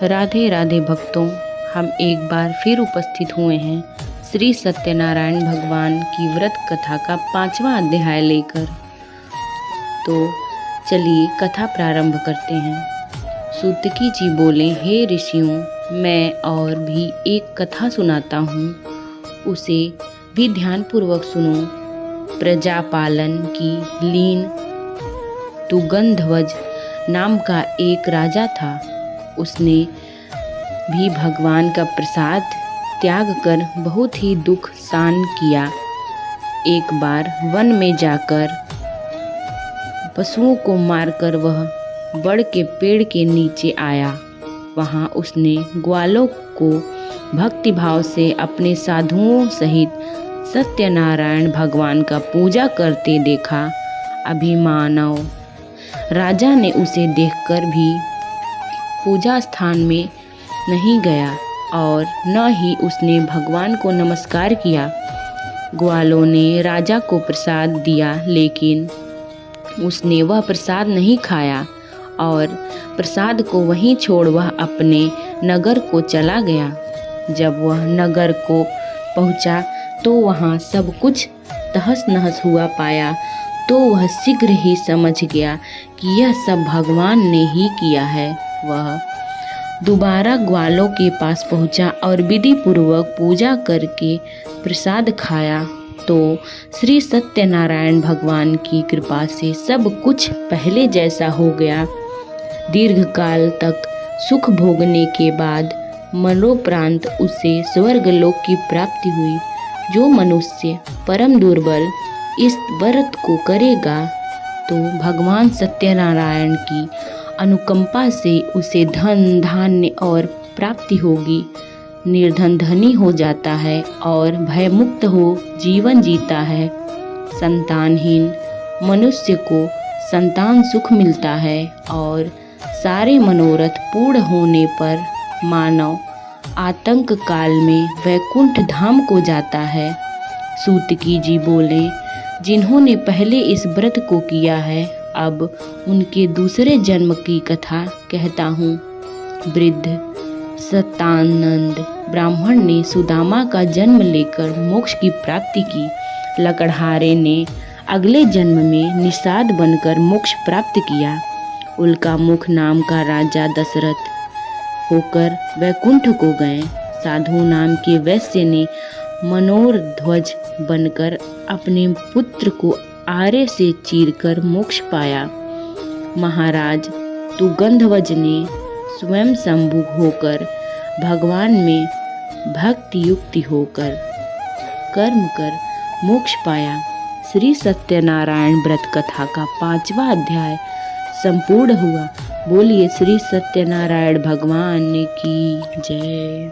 राधे राधे भक्तों, हम एक बार फिर उपस्थित हुए हैं श्री सत्यनारायण भगवान की व्रत कथा का 5वां अध्याय लेकर। तो चलिए कथा प्रारंभ करते हैं। सूतकी जी बोले, हे ऋषियों, मैं और भी एक कथा सुनाता हूँ, उसे भी ध्यानपूर्वक सुनो। प्रजापालन की लीन तुगंधध्वज नाम का एक राजा था। उसने भी भगवान का प्रसाद त्याग कर बहुत ही दुख सहन किया। एक बार वन में जाकर पशुओं को मारकर वह बड़ के पेड़ के नीचे आया। वहाँ उसने ग्वालों को भक्तिभाव से अपने साधुओं सहित सत्यनारायण भगवान का पूजा करते देखा। अभिमानव राजा ने उसे देखकर भी पूजा स्थान में नहीं गया और न ही उसने भगवान को नमस्कार किया। ग्वालों ने राजा को प्रसाद दिया, लेकिन उसने वह प्रसाद नहीं खाया और प्रसाद को वहीं छोड़ वह अपने नगर को चला गया। जब वह नगर को पहुंचा तो वहां सब कुछ तहस नहस हुआ पाया, तो वह शीघ्र ही समझ गया कि यह सब भगवान ने ही किया है। वह दोबारा ग्वालों के पास पहुंचा और विधि पूर्वक पूजा करके प्रसाद खाया तो श्री सत्यनारायण भगवान की कृपा से सब कुछ पहले जैसा हो गया। दीर्घकाल तक सुख भोगने के बाद मरणोपरांत उसे स्वर्गलोक की प्राप्ति हुई। जो मनुष्य परम दुर्बल इस व्रत को करेगा तो भगवान सत्यनारायण की अनुकंपा से उसे धन धान्य और प्राप्ति होगी। निर्धन धनी हो जाता है और भयमुक्त हो जीवन जीता है। संतानहीन मनुष्य को संतान सुख मिलता है और सारे मनोरथ पूर्ण होने पर मानव आतंक काल में वैकुंठ धाम को जाता है। सूतकी जी बोले, जिन्होंने पहले इस व्रत को किया है, अब उनके दूसरे जन्म की कथा कहता हूँ। वृद्ध सतानंद ब्राह्मण ने सुदामा का जन्म लेकर मोक्ष की प्राप्ति की। लकड़हारे ने अगले जन्म में निषाद बनकर मोक्ष प्राप्त किया। उल्का मुख नाम का राजा दशरथ होकर वैकुंठ को गए। साधु नाम के वैश्य ने मनोरध्वज बनकर अपने पुत्र को आरे से चीरकर मोक्ष पाया। महाराज तुगंधध्वज ने स्वयं शंभु होकर भगवान में भक्ति युक्ति होकर कर्म कर मोक्ष पाया। श्री सत्यनारायण व्रत कथा का 5वां अध्याय संपूर्ण हुआ। बोलिए श्री सत्यनारायण भगवान की जय।